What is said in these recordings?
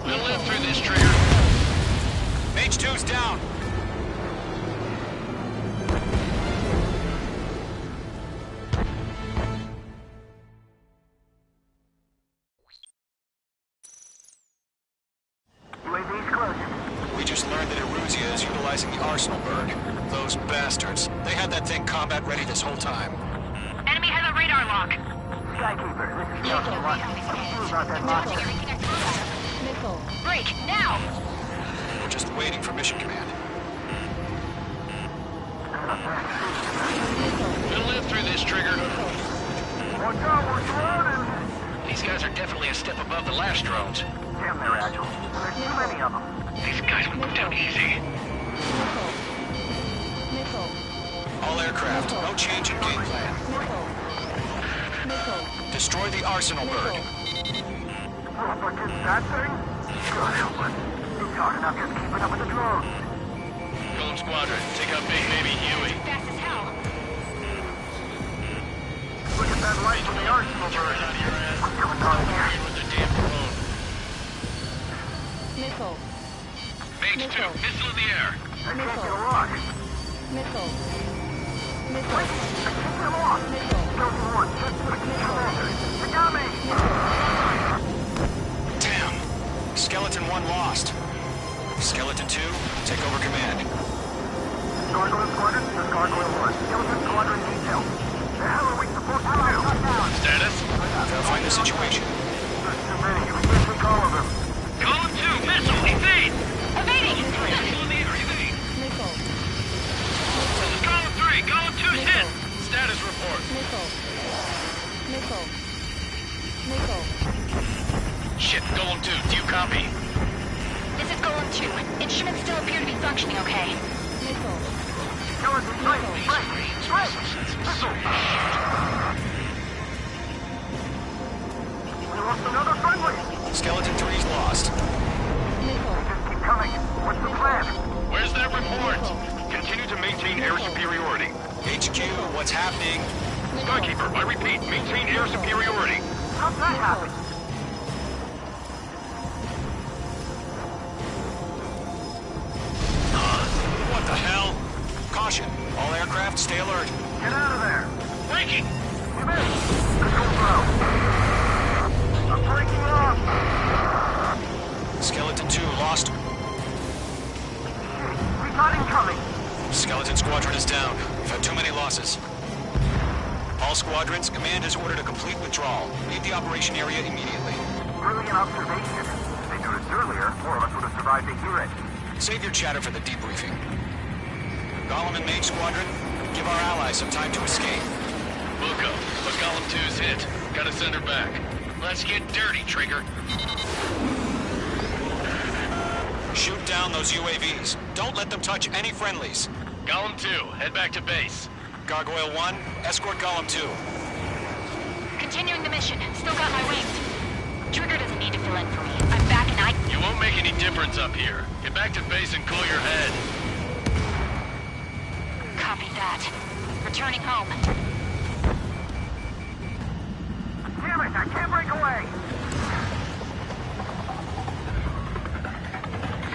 We'll live through this, Trigger. Mage 2's down. UAV's close. We just learned that Eruzia is utilizing the Arsenal bird. Those bastards. They had that thing combat ready this whole time. Enemy has a radar lock. Skykeeper, this is Delta 1. What do you do about that lock? Missile. Break, now! We're just waiting for mission command. We'll live through this, Trigger. Watch out, we're surrounded! These guys are definitely a step above the last drones. Damn, they're agile. There's too many of them. These guys will go down easy. Missile. All aircraft, no change in game plan. Missile. Destroy the Arsenal bird. But did that thing? God help us. You're talking about just keeping up with the drones. Golem Squadron, take out Big Baby Huey. Fast as hell. Look at that light from the Arsenal bird. What's going on here? With the damn drone. Missile. Mage 2, missile in the air. I can't get a lock. Missile. Wait, I can't get a lock. Missile. Delta 1, check the commander. They got me! Damn. Skeleton 1 lost. Skeleton 2, take over command. Gargoyle Squadron, this is Gargoyle 1. Skeleton Squadron detail. The hell are we supposed to do? Status? Verify the situation. There's too many. We can't take all of them. Golem 2, missile, evade! Evading! Missile in the air, evade! Missile. Golem 3, Golem 2's hit! Status report. Missile. Missile. Missile. Shit, Golem 2, do you copy? This is Golem 2. Instruments still appear to be functioning okay. Missile. Skeleton 3, break! We lost another friendly! Skeleton 3's lost. Missile. Just keep coming. What's the plan? Where's that report? Continue to maintain air superiority. HQ, what's happening? Skykeeper, I repeat, maintain air superiority. How'd that happen? What the hell? Caution. All aircraft, stay alert. Get out of there! Breaking! You missed! Control throw! I'm breaking off! Skeleton 2 lost. We got incoming! Skeleton Squadron is down. We've had too many losses. All squadrons, command has ordered a complete withdrawal. Leave the operation area immediately. Brilliant observation. If they knew this earlier, more of us would have survived to hear it. Save your chatter for the debriefing. Golem and Mage Squadron, give our allies some time to escape. Buko, but Golem 2's hit. Gotta send her back. Let's get dirty, Trigger. Shoot down those UAVs. Don't let them touch any friendlies. Golem 2, head back to base. Gargoyle 1, escort Golem 2. Continuing the mission. Still got my wings. Trigger doesn't need to fill in for me. I'm back and You won't make any difference up here. Get back to base and cool your head. Copy that. Returning home. Damn it! I can't break away!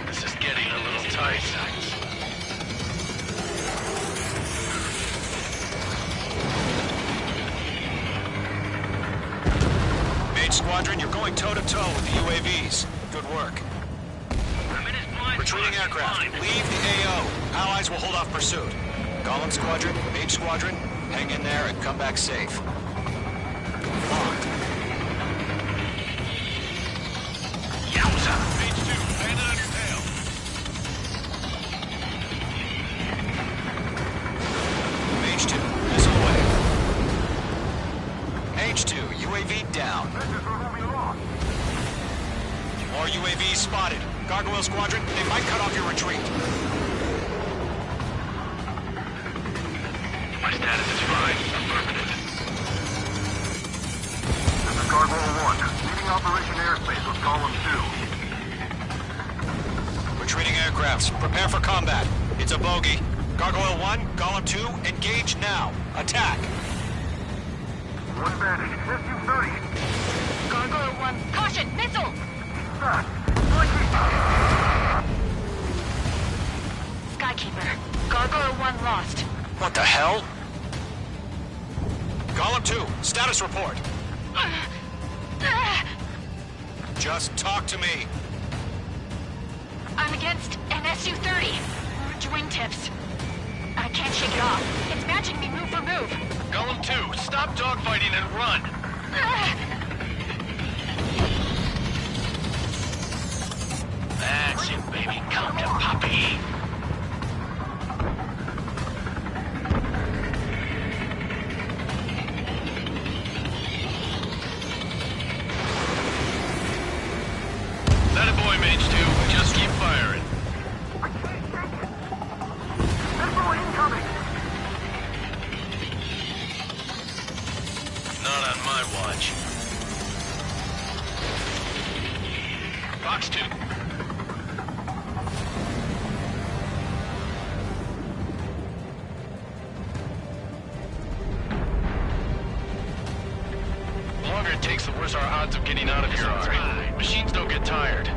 This is getting a little tight. Mage Squadron, you're going toe-to-toe with the UAVs. Good work. I'm in his blind Retreating spot. aircraft, Fine. leave the AO. Allies will hold off pursuit. Golem Squadron, Mage Squadron, hang in there and come back safe. Locked. Yowza! Mage 2, land it on your tail. Mage 2, missile away. Mage 2, UAV down. This is where we lost. More UAVs spotted. Gargoyle Squadron, they might cut off your retreat. My status is fine. Affirmative. This is Gargoyle 1. Leaving Operation Airspace with Column 2. Retreating aircrafts, prepare for combat. It's a bogey. Gargoyle 1, Golem 2, engage now. Attack. One vantage. SU-30. Gargoyle 1. Caution! Missile! Fast. Like What the hell? Column 2, status report. Just talk to me. I'm against an Su-30. Orange wingtips. I can't shake it off. It's matching me move for move. Column 2, stop dogfighting and run. That's it, baby. Come to Poppy. That a boy, Mage 2. Just keep firing. I can't take it. Missile incoming. Not on my watch. Box 2. The longer it takes, the worse our odds of getting out of here are. Machines don't get tired.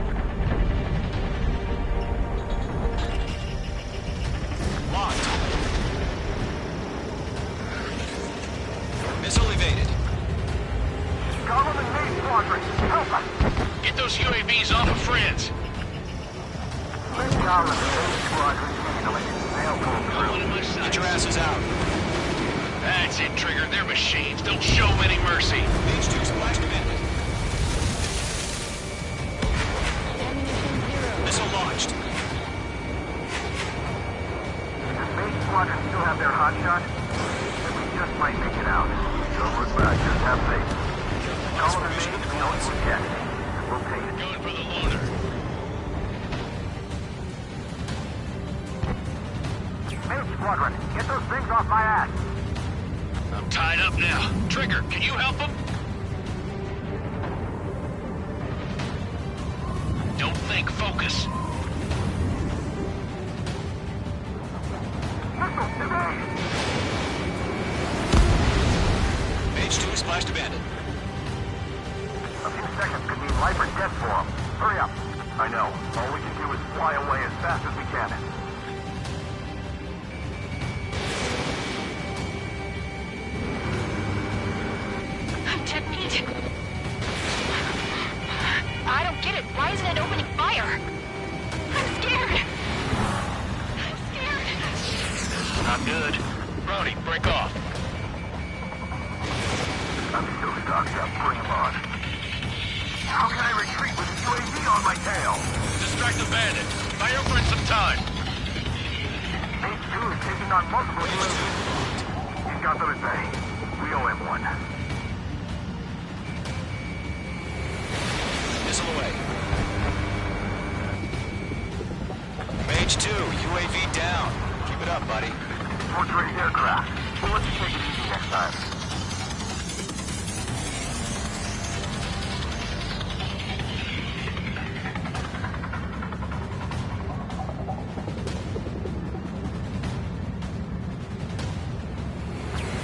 Locked. Missile evaded. Column and main squadron, help us. Get those UAVs off of friends. Let Column and main squadron handle it. They'll pull through. Get your asses out. That's it, Trigger. They're machines. Don't show any mercy. H2 splash commanded. Missile launched. Does main squadron still have their hot shot? Then we just might make it out. Don't look back, just have faith. Column and main, we know what we get. We'll take it. Going for the loader. Main squadron, get those things off my ass. I'm tied up now. Trigger, can you help them? Don't think, focus. Missile, evade! H2 splashed abandoned. A few seconds could mean life or death for them. Hurry up. I know. All we can do is fly away as fast as we can. I'm dead meat. I don't get it. Why isn't it opening fire? I'm scared. I'm scared. Not good. Brody, break off. I'm still stocked up. Bring them on. How can I retreat with a UAV on my tail? Distract the bandit. Buy your friend some time. H2 is taking on multiple UAVs. He's got them at bay. We owe him one. Missile away. Mage 2, UAV down. Keep it up, buddy. Force-rated aircraft. We'll let you take it easy next time.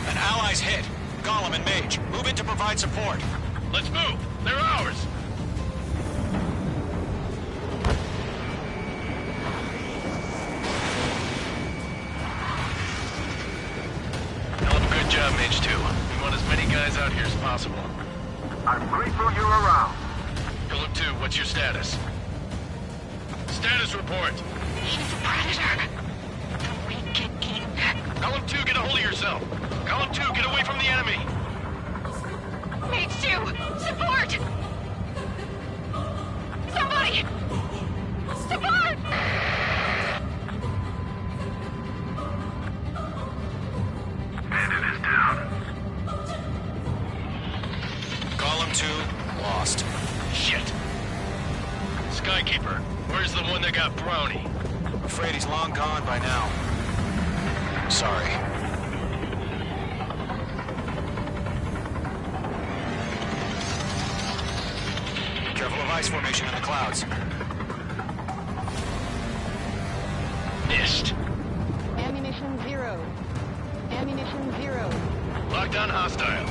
An ally's hit. Golem and Mage, move in to provide support. Let's move. They're ours. Hell of a good job, Mage 2. We want as many guys out here as possible. I'm grateful you're around. Column 2, what's your status? Status report. He's a predator. We get eaten. Column 2, get a hold of yourself. Column 2, get away from the enemy. Mage 2, support! Somebody! Support! Bandit is down. Golem 2, lost. Shit. Skykeeper, where's the one that got Brownie? Afraid he's long gone by now. Sorry. Careful of ice formation in the clouds. Missed. Ammunition 0. Ammunition 0. Lockdown hostile.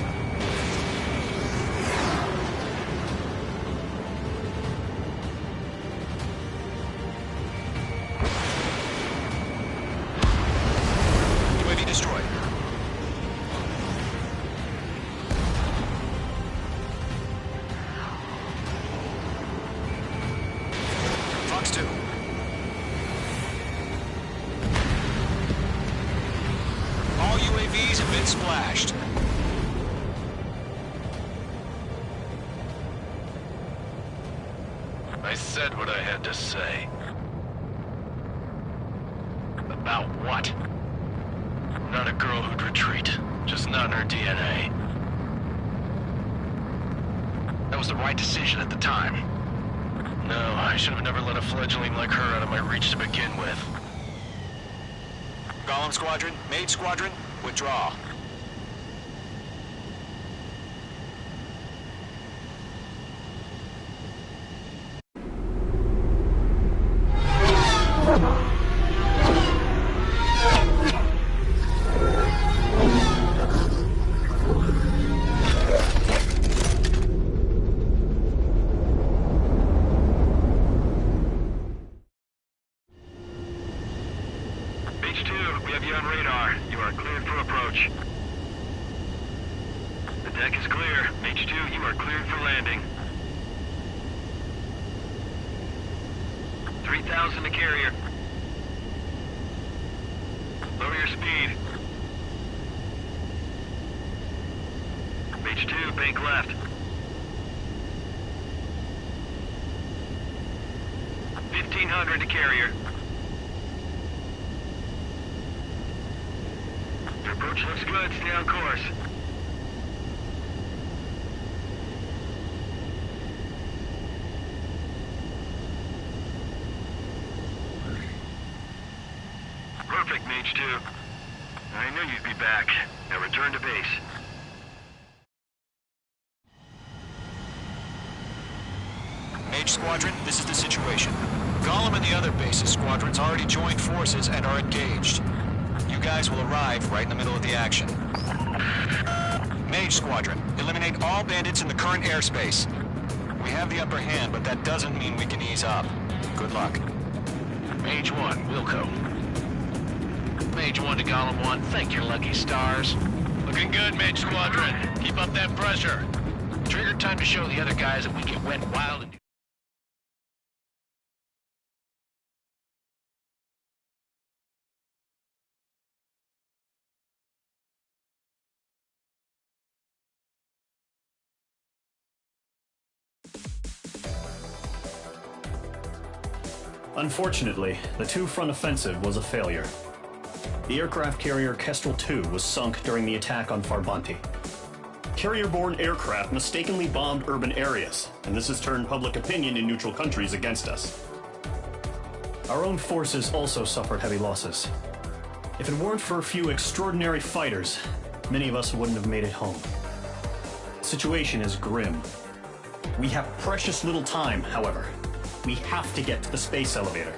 UAV destroyed. flashed. I said what I had to say. About what? Not a girl who'd retreat. Just not in her DNA. That was the right decision at the time. No, I should have never let a fledgling like her out of my reach to begin with. Golem Squadron, Mage Squadron, withdraw. H2, we have you on radar. You are cleared for approach. The deck is clear. H2, you are cleared for landing. 3,000 to carrier. Lower your speed. H2, bank left. 1,500 to carrier. Your approach looks good. Stay on course. Perfect, Mage 2. I knew you'd be back. Now return to base. Mage Squadron, this is the situation. Golem and the other base's squadrons already joined forces and are engaged. You guys will arrive right in the middle of the action. Mage Squadron, eliminate all bandits in the current airspace. We have the upper hand, but that doesn't mean we can ease up. Good luck. Mage 1, Wilco. Mage 1 to Golem 1, thank your lucky stars. Looking good, Mage Squadron. Keep up that pressure. Trigger time to show the other guys that we get wet, wild, and... Unfortunately, the two-front offensive was a failure. The aircraft carrier Kestrel II was sunk during the attack on Farbanti. Carrier-borne aircraft mistakenly bombed urban areas, and this has turned public opinion in neutral countries against us. Our own forces also suffered heavy losses. If it weren't for a few extraordinary fighters, many of us wouldn't have made it home. The situation is grim. We have precious little time, however. We have to get to the space elevator.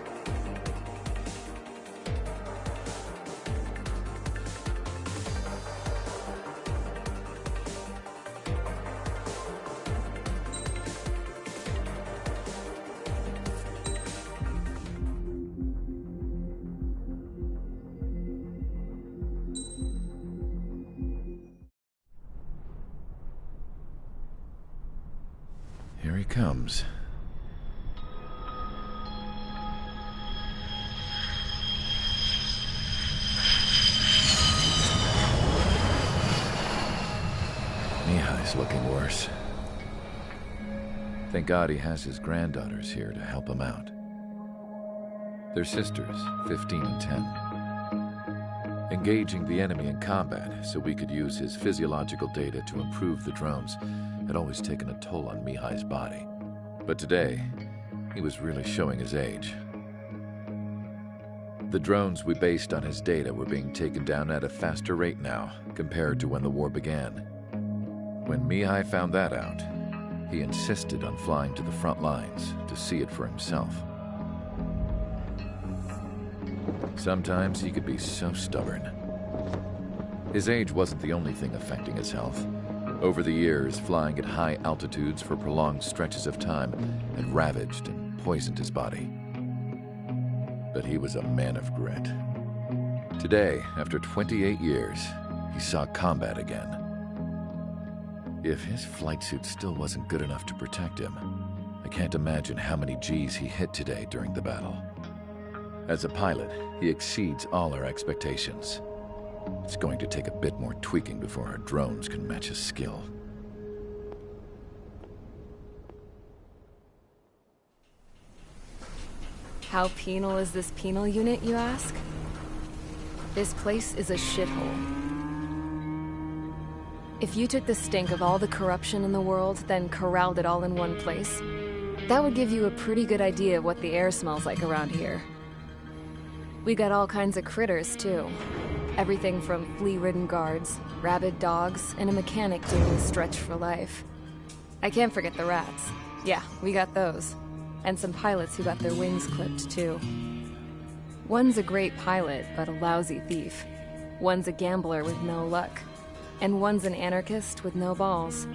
Here he comes. Mihai's looking worse. Thank God he has his granddaughters here to help him out. They're sisters, 15 and 10. Engaging the enemy in combat so we could use his physiological data to improve the drones had always taken a toll on Mihai's body. But today, he was really showing his age. The drones we based on his data were being taken down at a faster rate now compared to when the war began. When Mihai found that out, he insisted on flying to the front lines to see it for himself. Sometimes he could be so stubborn. His age wasn't the only thing affecting his health. Over the years, flying at high altitudes for prolonged stretches of time had ravaged and poisoned his body. But he was a man of grit. Today, after 28 years, he saw combat again. If his flight suit still wasn't good enough to protect him, I can't imagine how many Gs he hit today during the battle. As a pilot, he exceeds all our expectations. It's going to take a bit more tweaking before our drones can match his skill. How penal is this penal unit, you ask? This place is a shithole. If you took the stink of all the corruption in the world, then corralled it all in one place, that would give you a pretty good idea of what the air smells like around here. We got all kinds of critters, too. Everything from flea-ridden guards, rabid dogs, and a mechanic doing a stretch for life. I can't forget the rats. Yeah, we got those. And some pilots who got their wings clipped, too. One's a great pilot, but a lousy thief. One's a gambler with no luck. And one's an anarchist with no balls.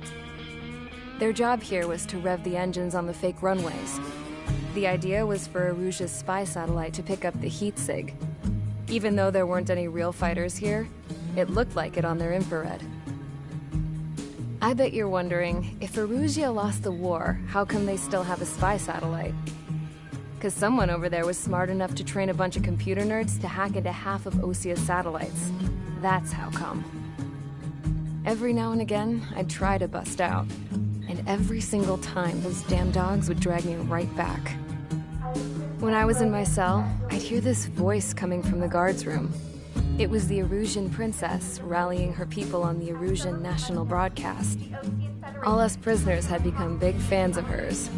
Their job here was to rev the engines on the fake runways. The idea was for Aruja's spy satellite to pick up the heat sig. Even though there weren't any real fighters here, it looked like it on their infrared. I bet you're wondering, if Aruja lost the war, how come they still have a spy satellite? Because someone over there was smart enough to train a bunch of computer nerds to hack into half of Osia's satellites. That's how come. Every now and again, I'd try to bust out. And every single time, those damn dogs would drag me right back. When I was in my cell, I'd hear this voice coming from the guards room. It was the Arusian princess rallying her people on the Arusian national broadcast. All us prisoners had become big fans of hers.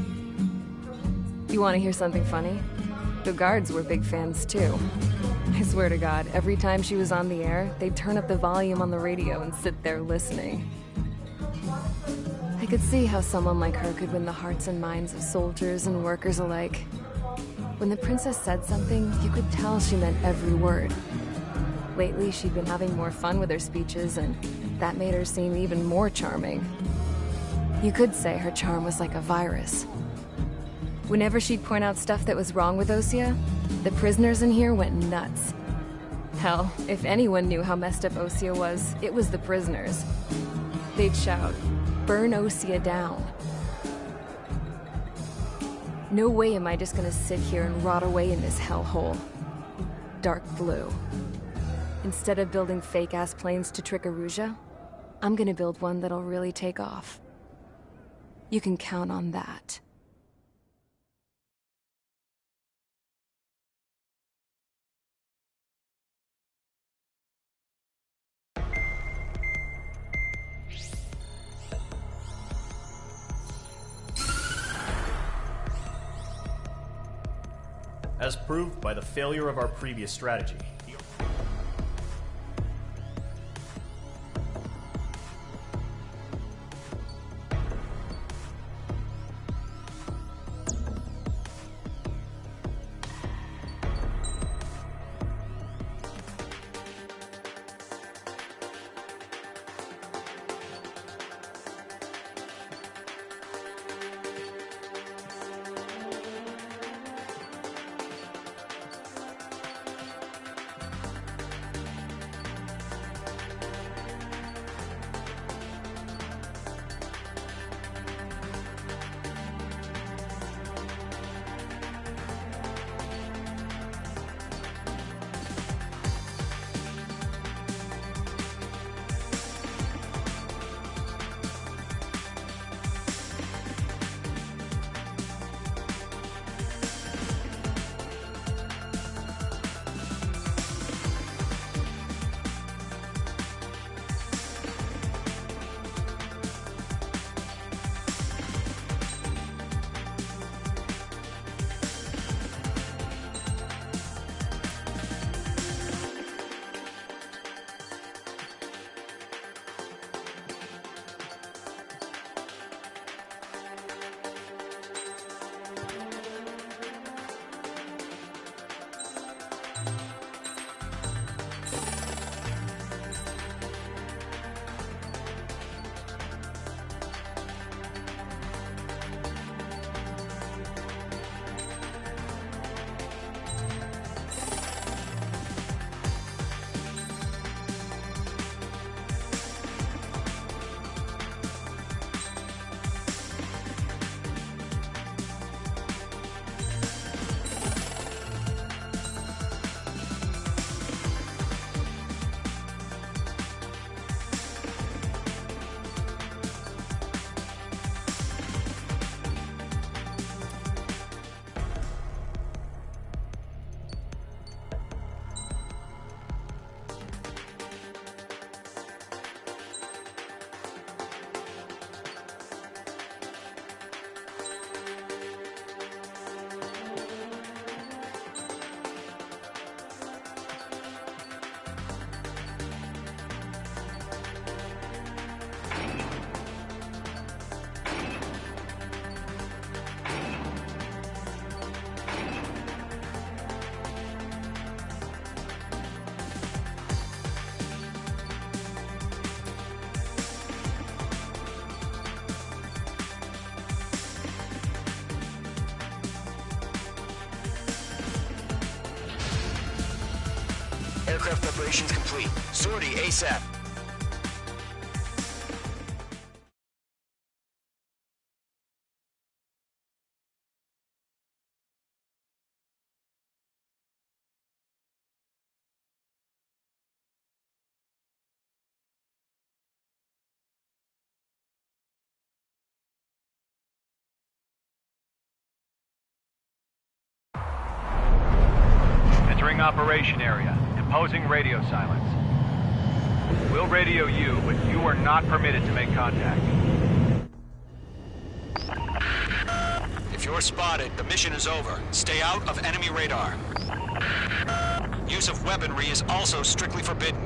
You want to hear something funny? The guards were big fans too. I swear to God, every time she was on the air, they'd turn up the volume on the radio and sit there listening. I could see how someone like her could win the hearts and minds of soldiers and workers alike. When the princess said something, you could tell she meant every word. Lately, she'd been having more fun with her speeches, and that made her seem even more charming. You could say her charm was like a virus. Whenever she'd point out stuff that was wrong with Osia, the prisoners in here went nuts. Hell, if anyone knew how messed up Osia was, it was the prisoners. They'd shout, "Burn Osia down." No way am I just gonna sit here and rot away in this hellhole. Dark blue. Instead of building fake-ass planes to trick Aruja, I'm gonna build one that'll really take off. You can count on that. As proved by the failure of our previous strategy, Aircraft preparations complete. Sortie ASAP. Entering operation area. Imposing radio silence. We'll radio you, but you are not permitted to make contact. If you're spotted, the mission is over. Stay out of enemy radar. Use of weaponry is also strictly forbidden.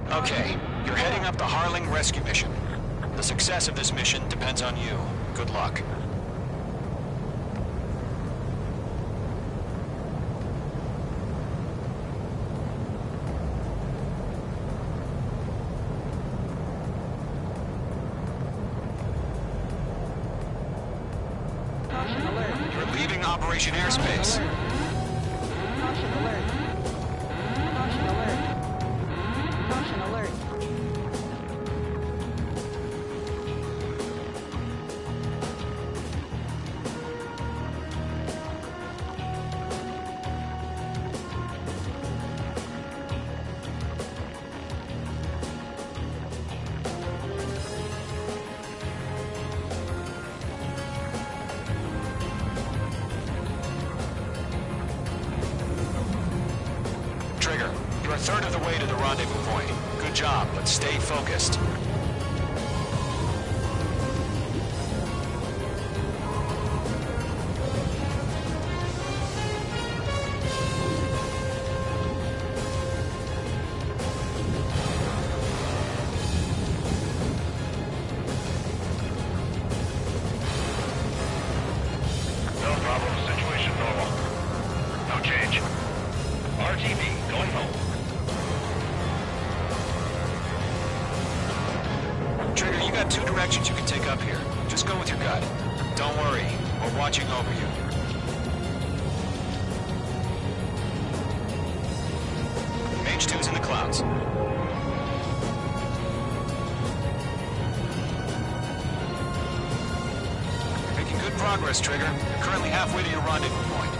Okay, you're heading up the Harling rescue mission. The success of this mission depends on you. Good luck. You're leaving Operation Airspace. Caution alert. Caution alert. Caution alert. Trigger, you're a third of the way to the rendezvous point. Good job, but stay focused. No problem. Situation normal. No change. RTV, going home. Trigger, you got two directions you can take up here. Just go with your gut. Don't worry, we're watching over you. Mage 2's in the clouds. You're making good progress, Trigger. You're currently halfway to your rendezvous point.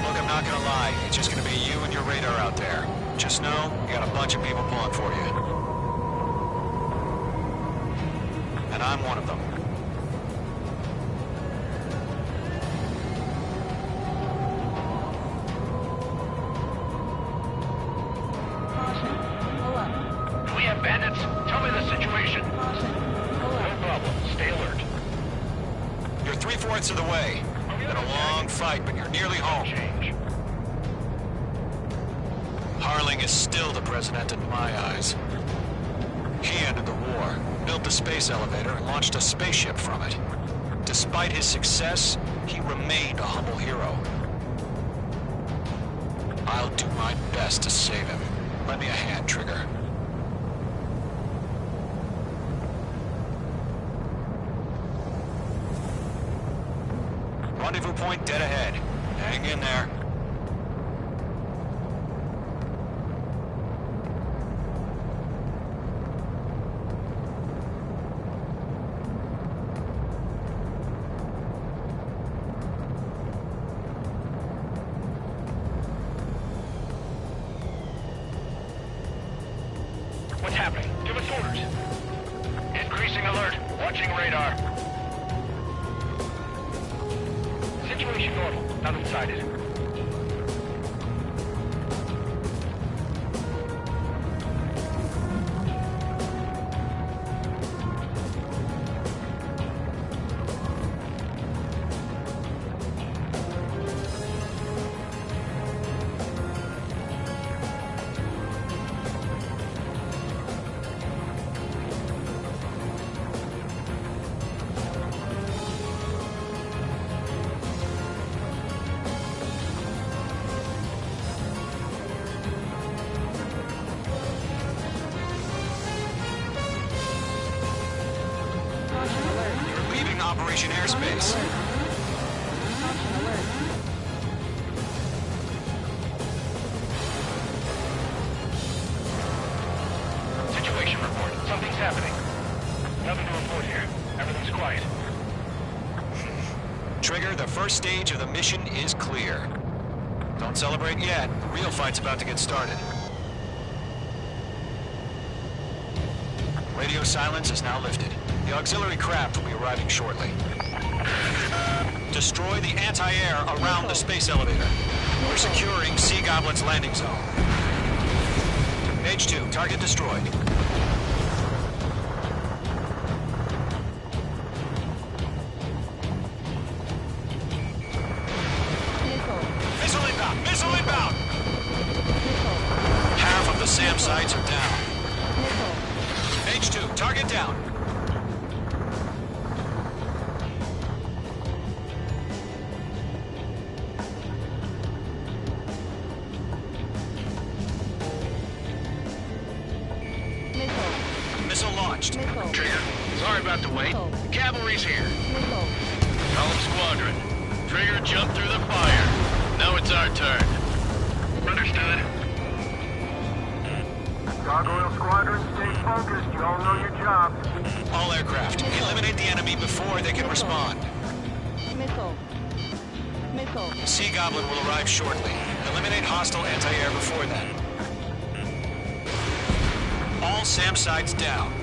Look, I'm not gonna lie. It's just gonna be you and your radar out there. Just know, you got a bunch of people pulling for you. And I'm one of them. Caution. Pull up. Do we have bandits? Tell me the situation. Caution. Pull No up. problem. Stay alert. You're 3/4 of the way. Been a long fight, but you're nearly home. Change. Harling is still the president in my eyes. He ended the war, built the space elevator, and launched a spaceship from it. Despite his success, he remained a humble hero. I'll do my best to save him. Lend me a hand, Trigger. Rendezvous point dead ahead. Hang in there. What's happening? Give us orders. Increasing alert. Watching radar. Situation normal. Nothing sighted. You're leaving Operation Airspace. Trigger, the first stage of the mission is clear. Don't celebrate yet. The real fight's about to get started. Radio silence is now lifted. The auxiliary craft will be arriving shortly. Destroy the anti-air around the space elevator. We're securing Sea Goblin's landing zone. Page 2, target destroyed. Missile inbound! Missile inbound! Half of the SAM sites are down. Page 2, target down. Missile launched. Trigger, sorry about the wait. The cavalry's here. Column Squadron. Trigger jumped through the fire. Now it's our turn. Understood. Gargoyle Squadron, stay focused. You all know your job. All aircraft, eliminate the enemy before they can respond. Missile. Sea Goblin will arrive shortly. Eliminate hostile anti-air before then. All SAM sites down.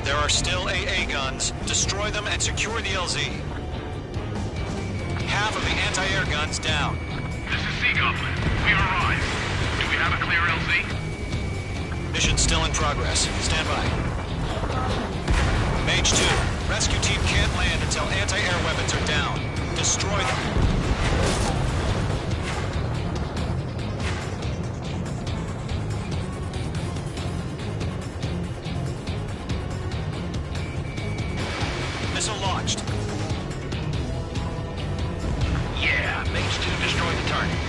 There are still AA guns. Destroy them and secure the LZ. Half of the anti-air guns down. This is Sea Goblin. We arrived. Do we have a clear LZ? Mission still in progress. Stand by. Mage 2. Rescue team can't land until anti-air weapons are down. Destroy them. Missile launched. Yeah, Mage 2 destroyed the target.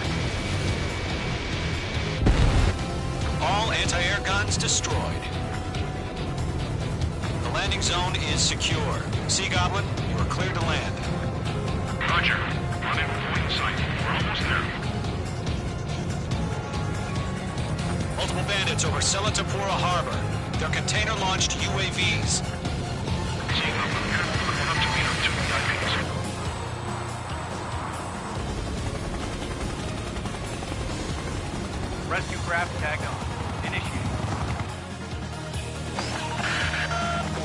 All anti-air guns destroyed. The landing zone is secure. Sea Goblin, you are cleared to land. Roger. On in point sight. We're almost there. Multiple bandits over Selatapura Harbor. They're container-launched UAVs. Sea Goblin, we'll have to meet up to divings. Rescue craft tagged on. Initiate.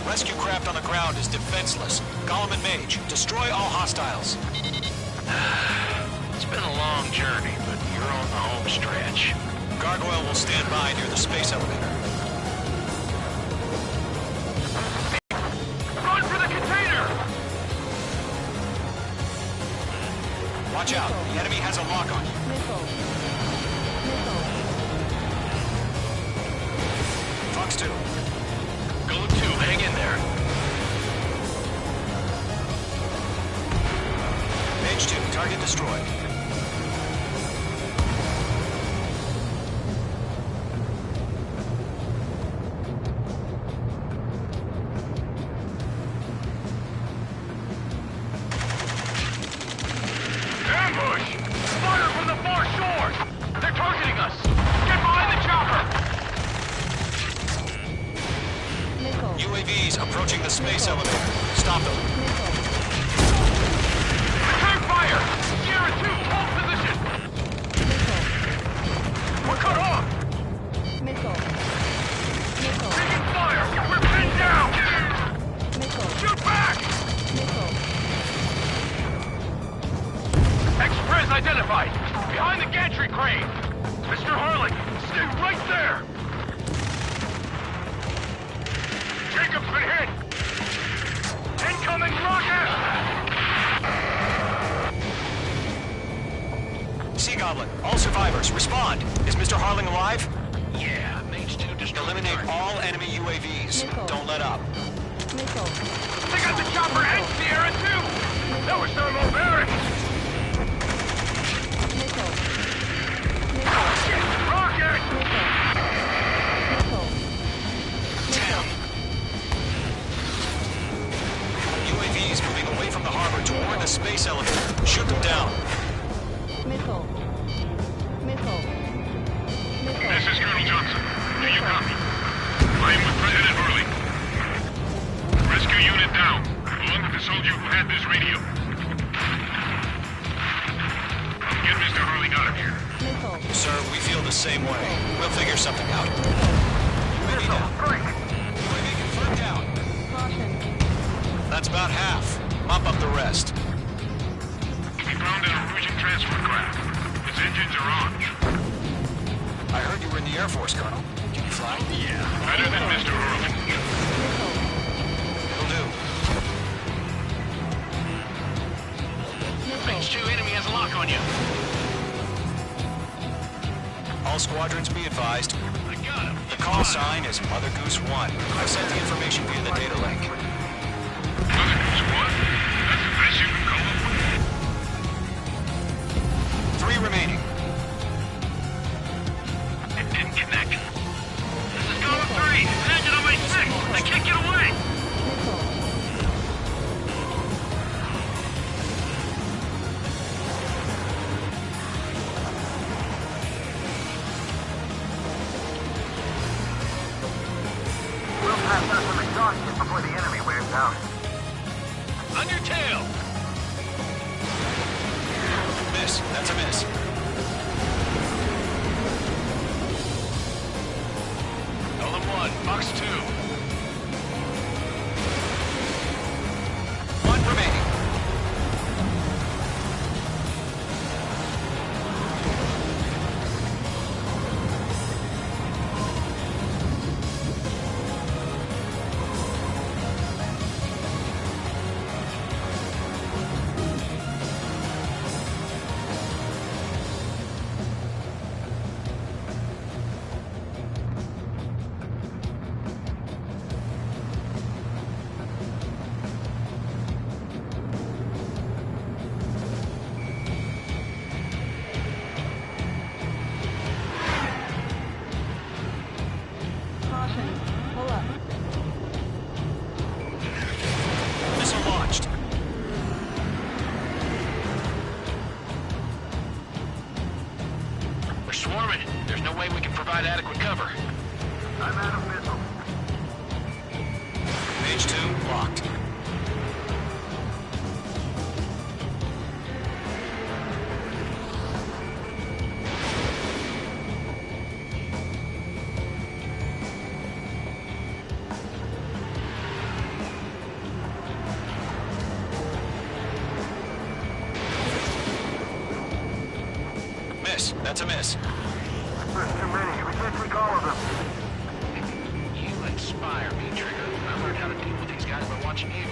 Rescue craft on the ground is defenseless. Gollum and Mage, destroy all hostiles. It's been a long journey, but you're on the home stretch. Gargoyle will stand by near the space elevator. Run for the container! Watch out, the enemy has a lock on you. Fox 2. Go 2, hang in there. Mage 2, target destroyed. Ambush! Fire from the far shore! They're targeting us! Get behind the chopper! UAVs approaching the space elevator. Stop them. Return fire! Sierra 2, hold position! We're cut off! Taking fire! We're pinned down! Shoot back! Express identified! Behind the gantry crane! Mr. Harling, stay right there! Jacob's been hit! Incoming rocket! Sea Goblin, all survivors, respond. Is Mr. Harling alive? Yeah, Mage 2 destroyed Eliminate all enemy UAVs. Don't let up. They got the chopper and Sierra 2! That was thermal barracks! Shit! Rocket! Damn. UAVs moving away from the harbor toward the space elevator. Shoot them down. This is Colonel Johnson. Do you copy? I am with President Hurley. Rescue unit down, along with the soldier who at this radio. Get Mr. Harling out of here. Missile. Sir, we feel the same way. We'll figure something out. UAV down. UAV confirmed down. Caution. That's about half. Mop up the rest. We found an Erusian transport craft. Its engines are on. I heard you were in the Air Force, Colonel. Can you fly? Yeah, better than Mr. Harling. Will do. Mage 2 enemy has a lock on you. All squadrons be advised. I got him. The call sign is Mother Goose 1. I've sent the information via the data link. Mother Goose 1? That's the best you can call him. 3 remaining. It didn't connect. This is Golem 3. Engine on my 6. I can't get away. We'll pass out some exhaustion before the enemy wears out. On your tail. Miss. That's a miss. Golem 1, Fox 2. 1 remaining. Caution. Pull up. Missile launched. We're swarming. There's no way we can provide adequate cover. I'm out of missiles. Mage 2 locked. Miss. That's a miss. There's too many. We can't take all of them. You inspire me, Trigger. I learned how to deal with these guys by watching you.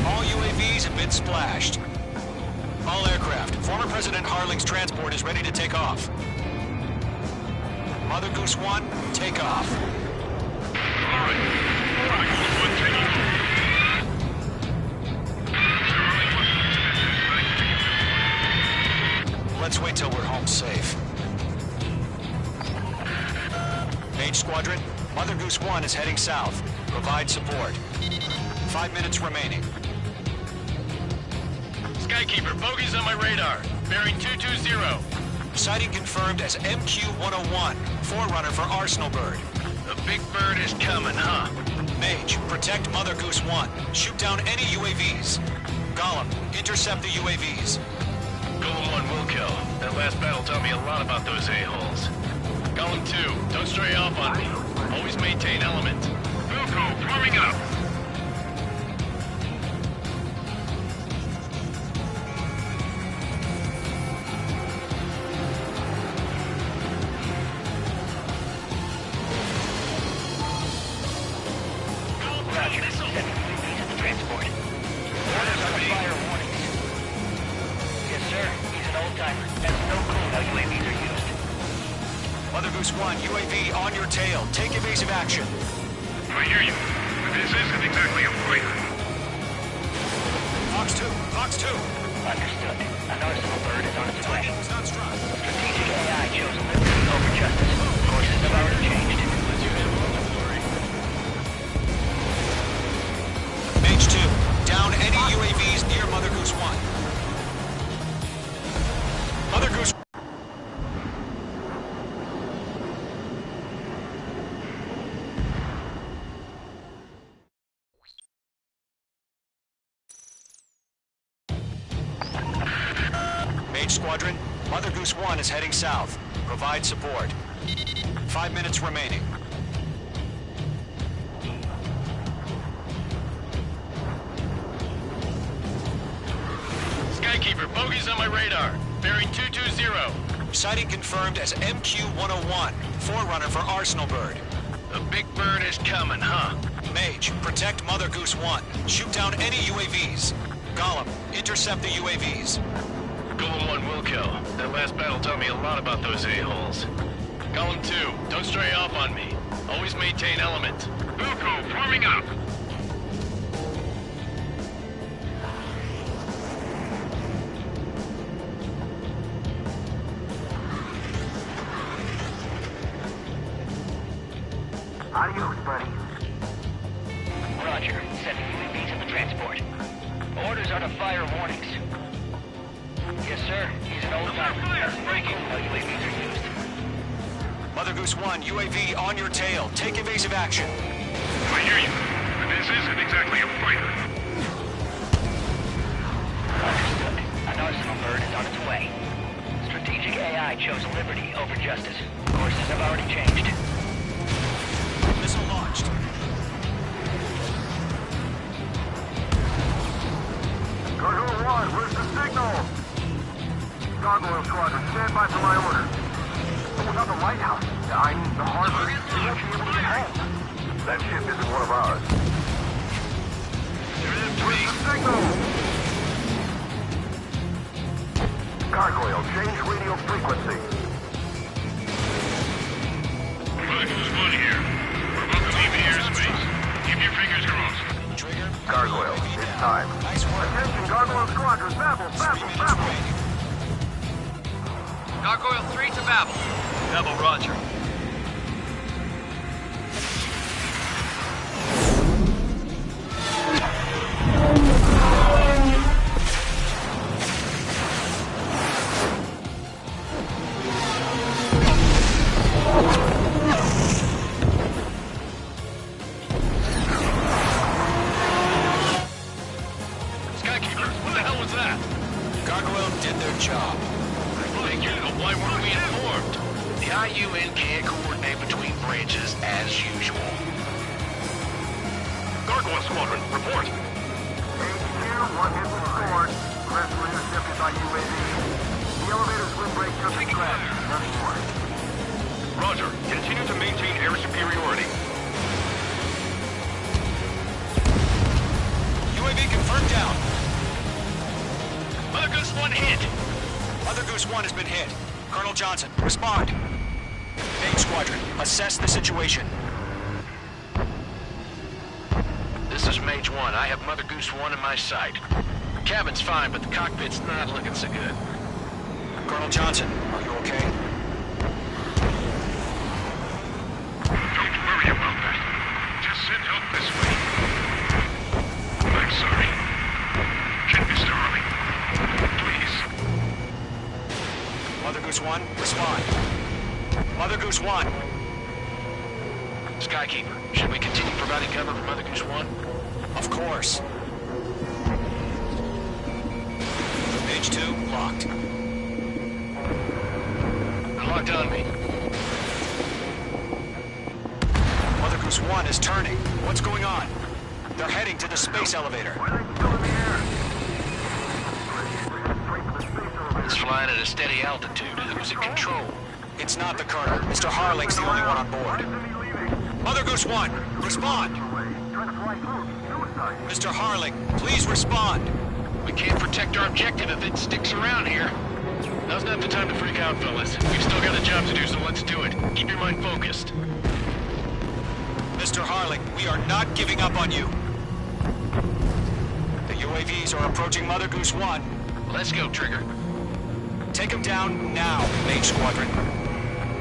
All UAVs have been splashed. All aircraft. Former President Harling's transport is ready to take off. Mother Goose 1, take off. All right. Mother Goose 1 taking off. Let's wait till we're home safe. Mage Squadron, Mother Goose 1 is heading south. Provide support. 5 minutes remaining. Skykeeper, bogey's on my radar. Bearing 220. Sighting confirmed as MQ-101, forerunner for Arsenal Bird. The big bird is coming, huh? Mage, protect Mother Goose 1. Shoot down any UAVs. Gollum, intercept the UAVs. Golem 1 will kill. That last battle taught me a lot about those a-holes. Golem 2, don't stray off on me. Always maintain element. Wilco, warming up. Mother Goose 1, UAV on your tail. Take evasive action. I hear you. But this isn't exactly a fight. Fox 2, Fox 2. Understood. An Arsenal Bird is on its way. Torpedoes not struck. Strategic AI chose liberty over justice. Courses have already changed. Mage 2, down any UAVs near Mother Goose 1. Mage Squadron, Mother Goose 1 is heading south. Provide support. 5 minutes remaining. Skykeeper, bogeys on my radar. Bearing 220. Sighting confirmed as MQ-101, forerunner for Arsenal Bird. The big bird is coming, huh? Mage, protect Mother Goose 1. Shoot down any UAVs. Gollum, intercept the UAVs. Golem 1 Wilco. That last battle taught me a lot about those a-holes. Golem 2, don't stray off on me. Always maintain element. Wilco, forming up. Adios, buddy. Roger. Sending UAVs to the transport. Orders are to fire warnings. Yes, sir. He's an old-timer. Doesn't break in how UAVs are used. Mother Goose 1, UAV on your tail. Take evasive action. I hear you. But this isn't exactly a fighter. Understood. An Arsenal Bird is on its way. Strategic AI chose liberty over justice. Courses have already changed. Missile launched. Gargoyle 1, where's the signal? Gargoyle Squadron, stand by for my orders. But without the lighthouse, I mean the harbor, we won't be able to get home. That ship isn't one of ours. Where's the signal? Gargoyle, change radio frequency. Mother Goose 1 here. We're about to leave the airspace. Keep your fingers crossed. Trigger. Gargoyle, it's time. Nice work. Attention, Gargoyle Squadron, Babel, Babel, Babel. Gargoyle 3 to Babel. Double roger. Skykeeper, what the hell was that? Gargoyle did their job. Why weren't we informed? The IUN can't coordinate between branches as usual. Gargoyle Squadron, report. HQ, one hit was scored. Rest were intercepted by UAV. The elevator's windbreak took a crash. Nothing more. Roger. Continue to maintain air superiority. UAV confirmed down. Mother Goose 1 hit. Mother Goose 1 has been hit. Colonel Johnson, respond. Mage Squadron, assess the situation. This is Mage 1. I have Mother Goose 1 in my sight. The cabin's fine, but the cockpit's not looking so good. Colonel Johnson, are you okay? Don't worry about that. Just send help this way. I'm sorry. Get Mr. Harley. Please. Mother Goose 1, respond. Mother Goose 1. Skykeeper, should we continue providing cover for Mother Goose 1? Of course. Mage 2, locked. They're locked on me. Mother Goose 1 is turning. What's going on? They're heading to the space elevator. Why are they still in the air? It's flying at a steady altitude. Who's in control? It's not the Colonel. Mr. Harling's the only one on board. Mother Goose 1, respond. Trying to fly through. Suicide. Mr. Harling, please respond. We can't protect our objective if it sticks around here. Now's not the time to freak out, fellas. We've still got a job to do, so let's do it. Keep your mind focused. Mr. Harling, we are not giving up on you. The UAVs are approaching Mother Goose 1. Let's go, Trigger. Take them down now, Mage Squadron.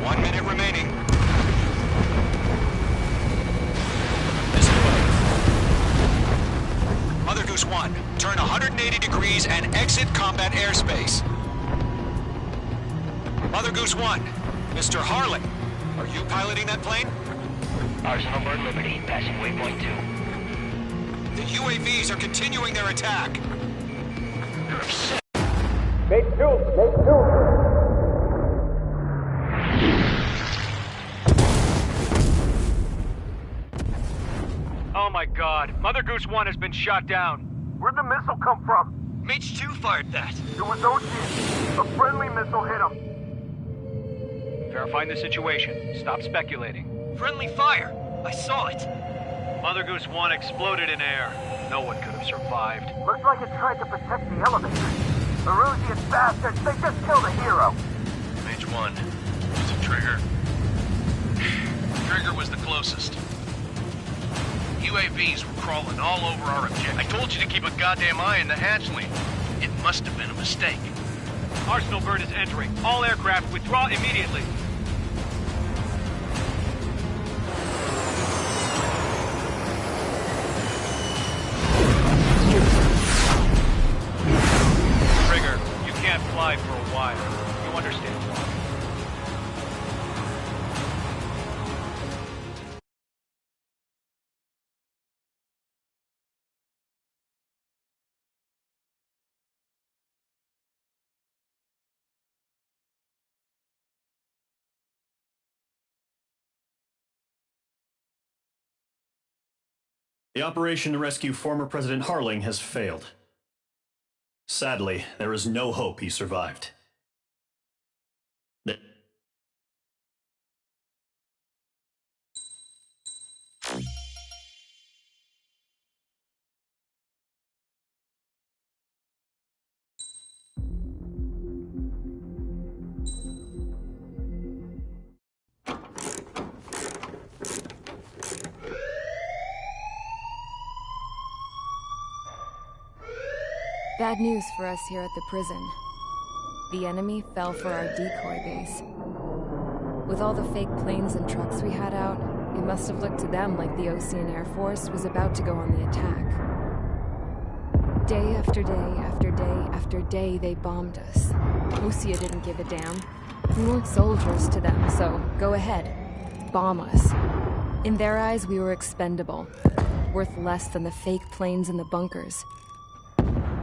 1 minute remaining. This way. Mother Goose 1, turn 180 degrees and exit combat airspace. Mother Goose 1, Mr. Harling, are you piloting that plane? Arsenal Bird Liberty, passing waypoint 2. The UAVs are continuing their attack. Oh my god, Mother Goose 1 has been shot down. Where'd the missile come from? Mage 2 fired that. It was Ocean. A friendly missile hit him. Verifying the situation. Stop speculating. Friendly fire. I saw it. Mother Goose 1 exploded in air. No one could have survived. Looks like it tried to protect the elevator. The Erusian bastards, they just killed a hero. Mage 1. Was it Trigger? Trigger was the closest. UAVs were crawling all over our objective. I told you to keep a goddamn eye on the hatchling. It must have been a mistake. Arsenal bird is entering. All aircraft withdraw immediately. Trigger, you can't fly for a while. You understand why. The operation to rescue former President Harling has failed. Sadly, there is no hope he survived. Bad news for us here at the prison. The enemy fell for our decoy base. With all the fake planes and trucks we had out, it must have looked to them like the Ocean Air Force was about to go on the attack. Day after day after day after day, they bombed us. Osea didn't give a damn. We weren't soldiers to them, so go ahead. Bomb us. In their eyes, we were expendable. Worth less than the fake planes in the bunkers.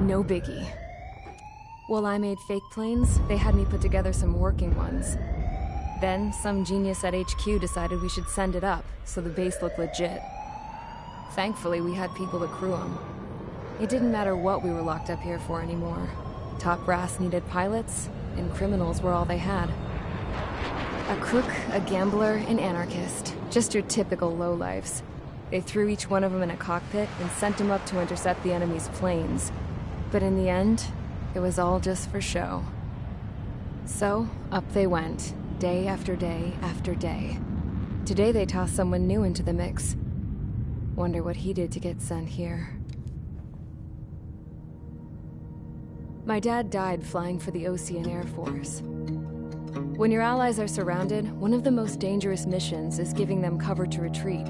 No biggie. While I made fake planes, they had me put together some working ones. Then, some genius at HQ decided we should send it up, so the base looked legit. Thankfully, we had people to crew them. It didn't matter what we were locked up here for anymore. Top brass needed pilots, and criminals were all they had. A crook, a gambler, an anarchist. Just your typical lowlifes. They threw each one of them in a cockpit and sent them up to intercept the enemy's planes. But in the end, it was all just for show. So, up they went, day after day after day. Today they tossed someone new into the mix. Wonder what he did to get sent here. My dad died flying for the Ocean Air Force. When your allies are surrounded, one of the most dangerous missions is giving them cover to retreat.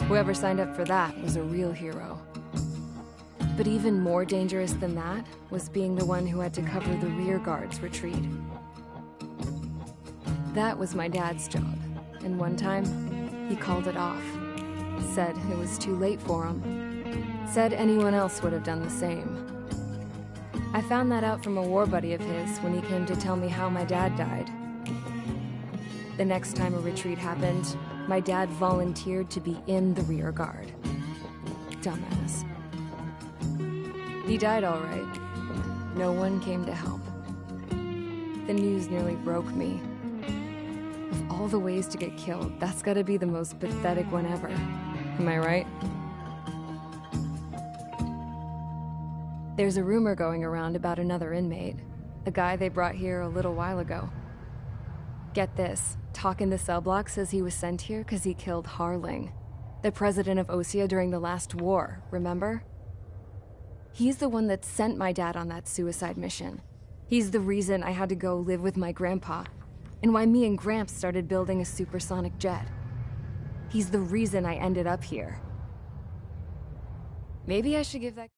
Whoever signed up for that was a real hero. But even more dangerous than that was being the one who had to cover the rear guard's retreat. That was my dad's job, and one time, he called it off. Said it was too late for him. Said anyone else would have done the same. I found that out from a war buddy of his when he came to tell me how my dad died. The next time a retreat happened, my dad volunteered to be in the rear guard. Dumbass. He died all right. No one came to help. The news nearly broke me. Of all the ways to get killed, that's gotta be the most pathetic one ever. Am I right? There's a rumor going around about another inmate. A guy they brought here a little while ago. Get this, talk in the cell block says he was sent here because he killed Harling, the president of Osea during the last war, remember? He's the one that sent my dad on that suicide mission. He's the reason I had to go live with my grandpa, and why me and Gramps started building a supersonic jet. He's the reason I ended up here. Maybe I should give that...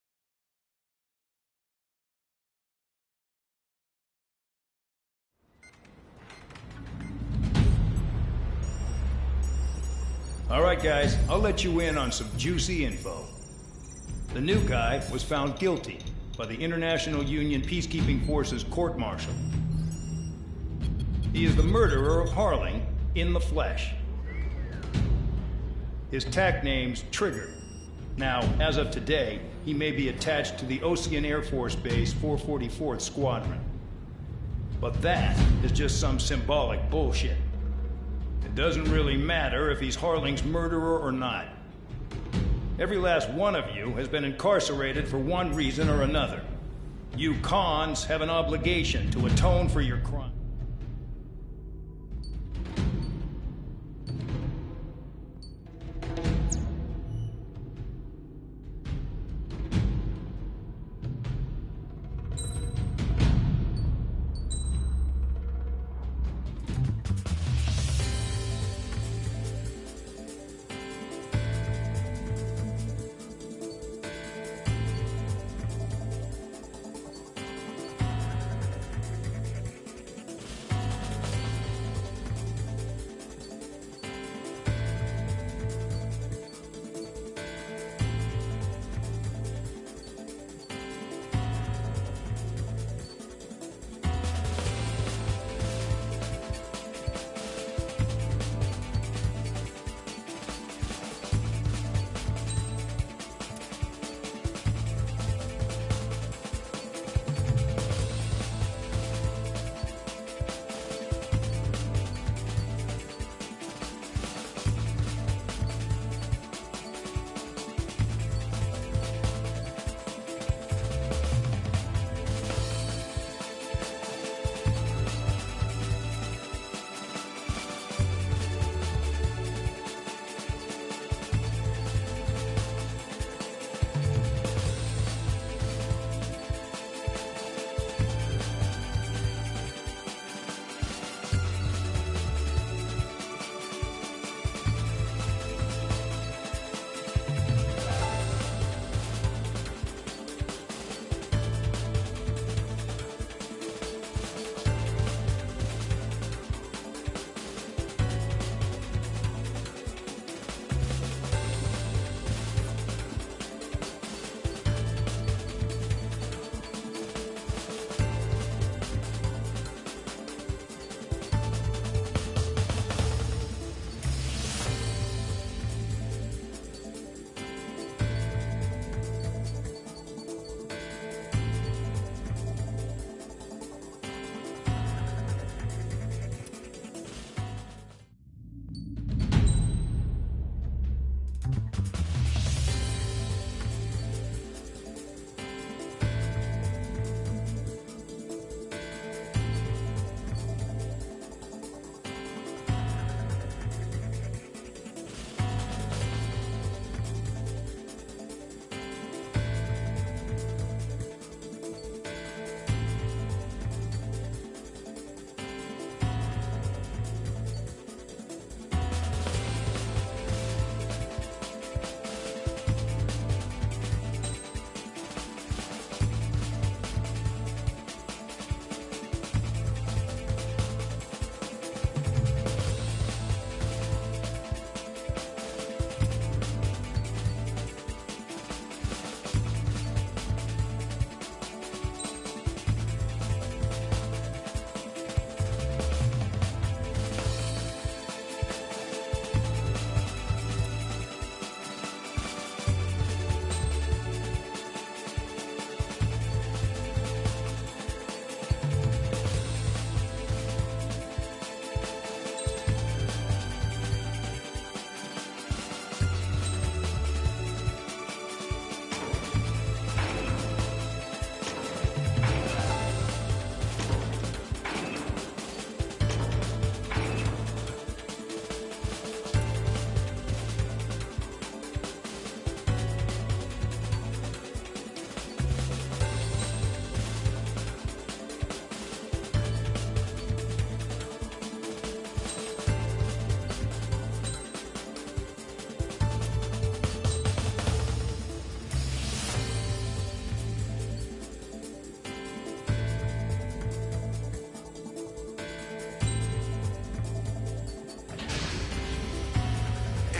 All right, guys, I'll let you in on some juicy info. The new guy was found guilty, by the International Union Peacekeeping Forces court-martial. He is the murderer of Harling in the flesh. His TAC name's Trigger. Now, as of today, he may be attached to the Ocean Air Force Base 444th Squadron. But that is just some symbolic bullshit. It doesn't really matter if he's Harling's murderer or not. Every last one of you has been incarcerated for one reason or another. You cons have an obligation to atone for your crime.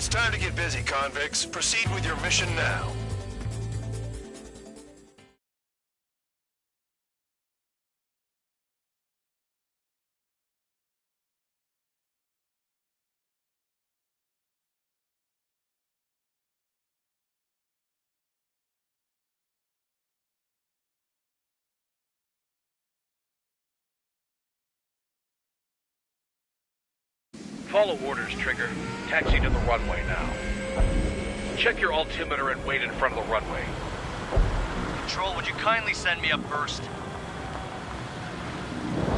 It's time to get busy, convicts. Proceed with your mission now. Follow orders, Trigger. Taxi to the runway now. Check your altimeter and wait in front of the runway. Control, would you kindly send me up first?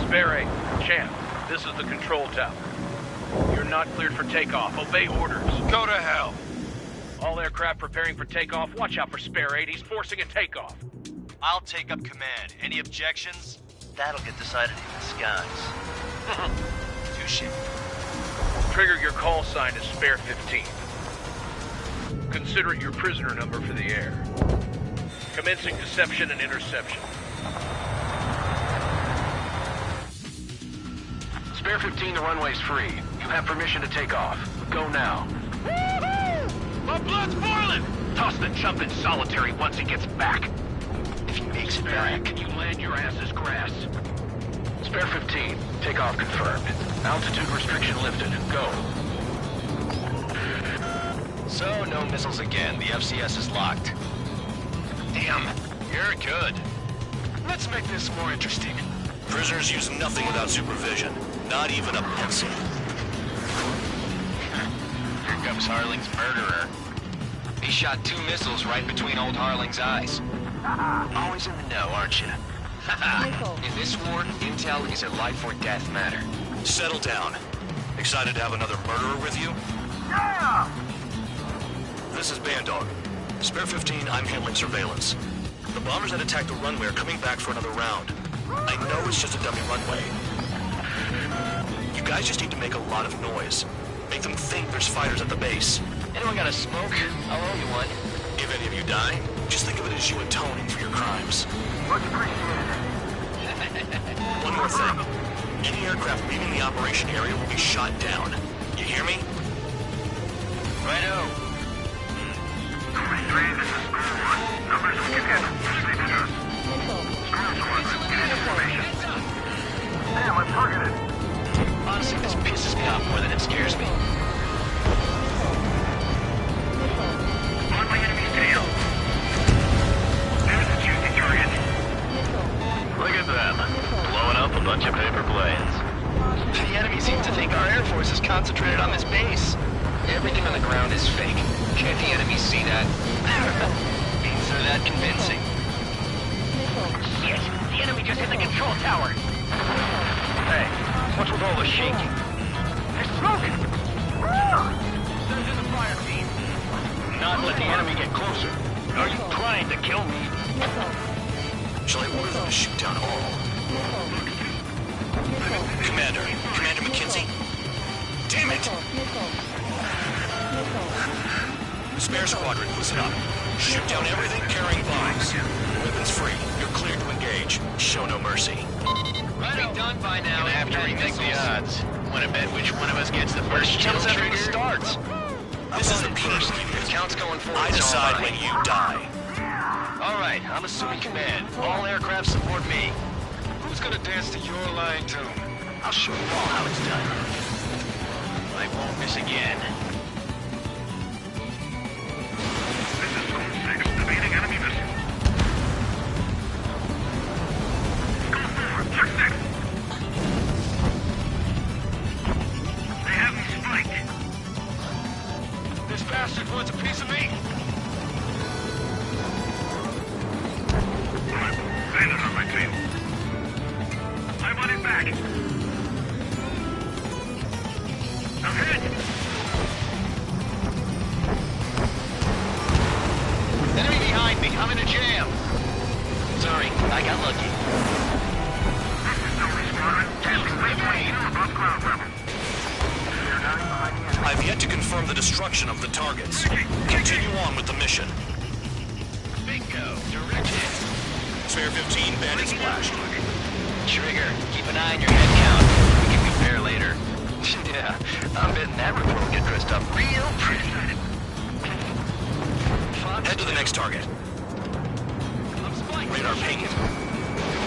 Spare 8, Champ, this is the control tower. You're not cleared for takeoff. Obey orders. Go to hell. All aircraft preparing for takeoff. Watch out for Spare 8. He's forcing a takeoff. I'll take up command. Any objections? That'll get decided in the skies. Touche. Trigger, your call sign is Spare 15. Consider it your prisoner number for the air. Commencing deception and interception. Spare 15, the runway's free. You have permission to take off. Go now. Woohoo! My blood's boiling! Toss the chump in solitary once he gets back. If he makes it back, can you land your ass as grass? Spare 15, takeoff confirmed. Altitude restriction lifted. Go. So, no missiles again. The FCS is locked. Damn, you're good. Let's make this more interesting. Prisoners use nothing without supervision. Not even a pencil. Here comes Harling's murderer. He shot 2 missiles right between old Harling's eyes. Always in the know, aren't you? In this war, intel is a life or death matter. Settle down. Excited to have another murderer with you? Yeah! This is Bandog. Spare 15, I'm handling surveillance. The bombers that attacked the runway are coming back for another round. I know it's just a dummy runway. You guys just need to make a lot of noise. Make them think there's fighters at the base. Anyone got a smoke? I'll owe you one. If any of you die, just think of it as you atoning for your crimes. Much appreciated. One more thing. Any aircraft leaving the operation area will be shot down. You hear me? Righto. Number 3, this is Square 1. Numbers we can handle. Stay to us. Square Squadron, get in formation. Damn, I'm targeted. Honestly, this pisses me off more than it scares me. On my enemy's tail. There's a juicy target. Look at them. Blowing up a bunch of paper planes. The enemy seems to think our Air Force is concentrated on this base. Everything on the ground is fake. Can't the enemy see that? Means they're that convincing. Shit! The enemy just hit the control tower! Hey, what's with all the shaking? There's smoke! Send in the fire team. Not let the enemy get closer. Are you trying to kill me? Shall I order them to shoot down all? Commander McKenzie? Damn it! Spare Squadron, listen up. Shoot down everything carrying bombs. Weapons free. You're cleared to engage. Show no mercy. Be done by now. Gonna have to rethink the odds. Wanna bet which one of us gets the first kill after it starts? This is the first. If counts going forward, I decide when you die. All right, I'm assuming command. All aircraft support me. Who's gonna dance to your line tune? I'll show you all how it's done. I won't miss again. This is Zone 6, evading enemy missile. Go forward, check 6. They have me spiked. This bastard wants a piece of me. Bandit on my tail. I want it back. I'm hit. Enemy behind me. I'm in a jam. Sorry, I got lucky. This is Zone Squadron. Tasking Wave 22 above ground level. They're dying behind the enemy. I've yet to confirm the destruction of the targets. Continue on with the mission. Bingo. Direct hit. Spare 15, bandit splashed. Trigger, keep an eye on your head count. We can compare later. Yeah, I'm betting that report will get dressed up real pretty. Head to the next target. Radar ping.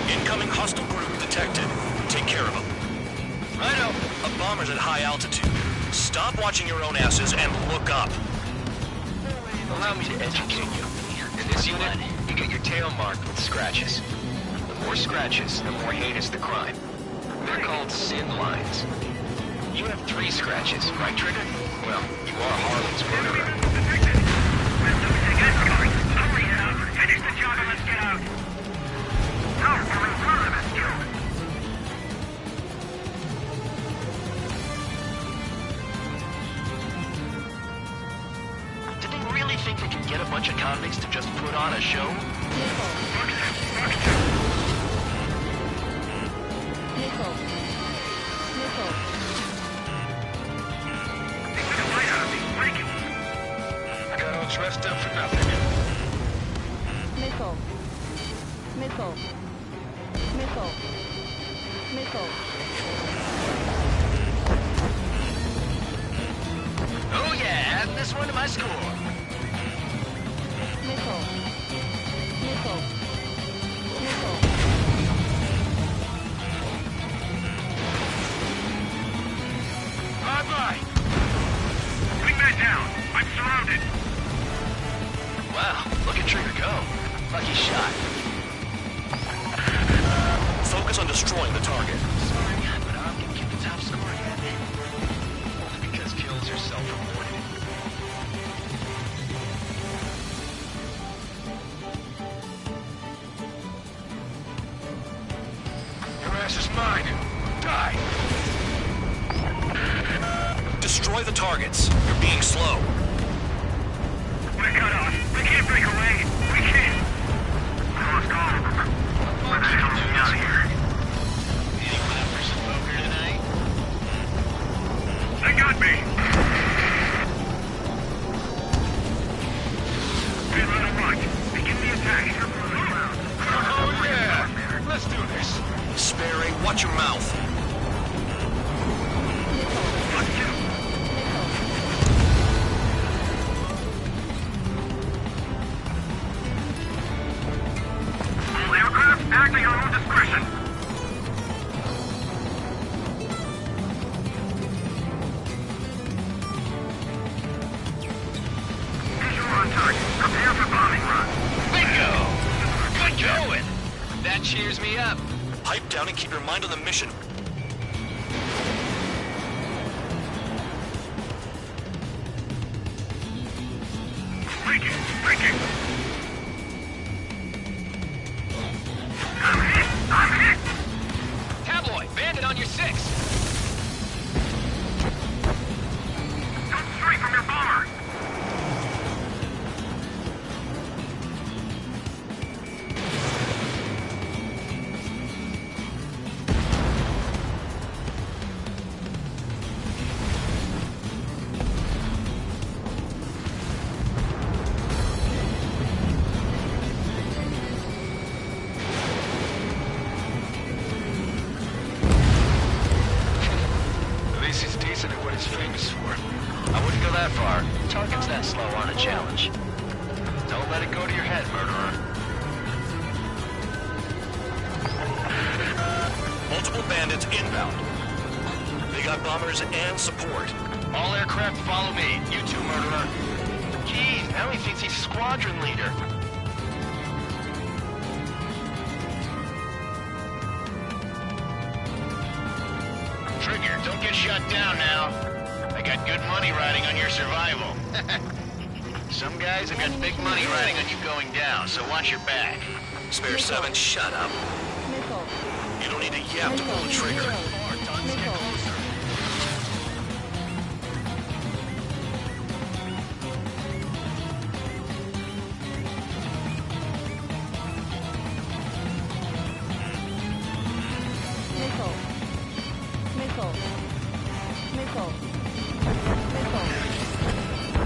Incoming hostile group detected. Take care of them. Righto. A bomber's at high altitude. Stop watching your own asses and look up. Allow me to educate you. In this unit, you get your tail marked with scratches. The more scratches, the more heinous the crime. They're called sin lines. You have 3 scratches, right, Trigger? Well, you are Harlan's murderer. Finish the job and let's get out. No, only one of us killed. Did they really think they could get a bunch of convicts to just put on a show? Nickel. Nickel. They took a light out of me. Breaking. I got all dressed up for nothing. Nickel. Missile. Missile. Missile. Oh yeah, add this one to my score. Missile. Missile. Missile. Bye-bye. Bring that down. I'm surrounded. Wow, look at Trigger go. Lucky shot. Focus on destroying the target. Sorry, but I'm gonna keep the top score again. Only because kills are self-reported. Your ass is mine. Die. Destroy the targets. You're being slow. We're cut off. We can't break away. We can't. We lost all of them. Where the hell are we out of here? Anyone for some poker tonight? They got me. We're on a watch. Begin the attack. Oh yeah. Let's do this. Sperry, watch your mouth. Fuck you. All aircraft act at your own discretion. Visual on target. Prepare for bombing run. Bingo! Good going! That cheers me up. Pipe down and keep your mind on the mission. Breaking. Breaking. I'm hit. I'm hit. Tabloid, bandit on your 6. Don't stray from your bomber. At least he's decent at what he's famous for. I wouldn't go that far. Targets that slow aren't a challenge. Don't let it go to your head, murderer. Multiple bandits inbound. They got bombers and support. All aircraft follow me. You too, murderer. Geez, now he thinks he's squadron leader. Trigger, don't get shut down now. I got good money riding on your survival. Some guys have got big money riding on you going down, so watch your back. Spare 7, shut up. Missile. You don't need to yap to pull the trigger. Missile. Missile. Missile. Missile. Missile.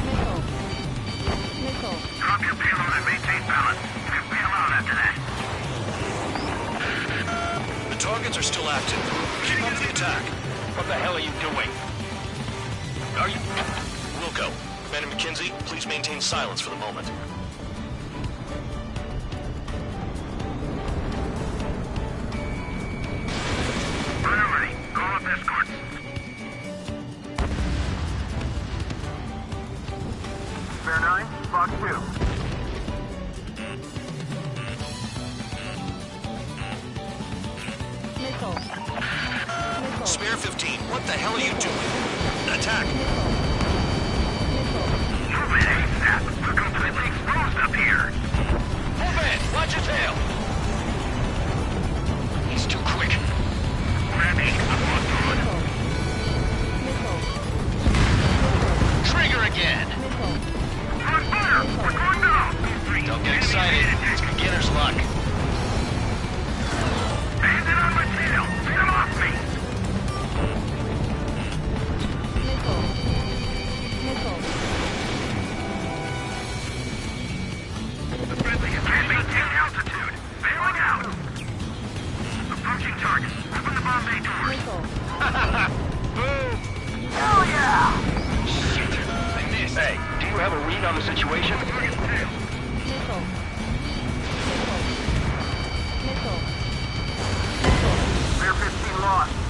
Missile. Missile. Drop your payload and maintain balance. We'll bail out after that. The targets are still active. Keep up the attack. What the hell are you doing? Are you... Wilco, Commander McKenzie, please maintain silence for the moment. Priority. Call up escorts. Spare 9, Fox 2. Missile. Missile. Spare 15, what the hell are you doing? Attack! Move it, ASAP! We're completely exposed up here! Move in! Watch your tail! He's too quick. Ready, I'm on good. Trigger again! We're on fire! We're going down! Don't get excited. It's beginner's luck. Bandit on my tail! Get him off me! The friendly can't maintain altitude! Bailing out! Approaching target. Open the bomb bay doors. Boom! Hell yeah! Shit! I missed. Hey, do you have a read on the situation? Target's tail. Spare 15 lost.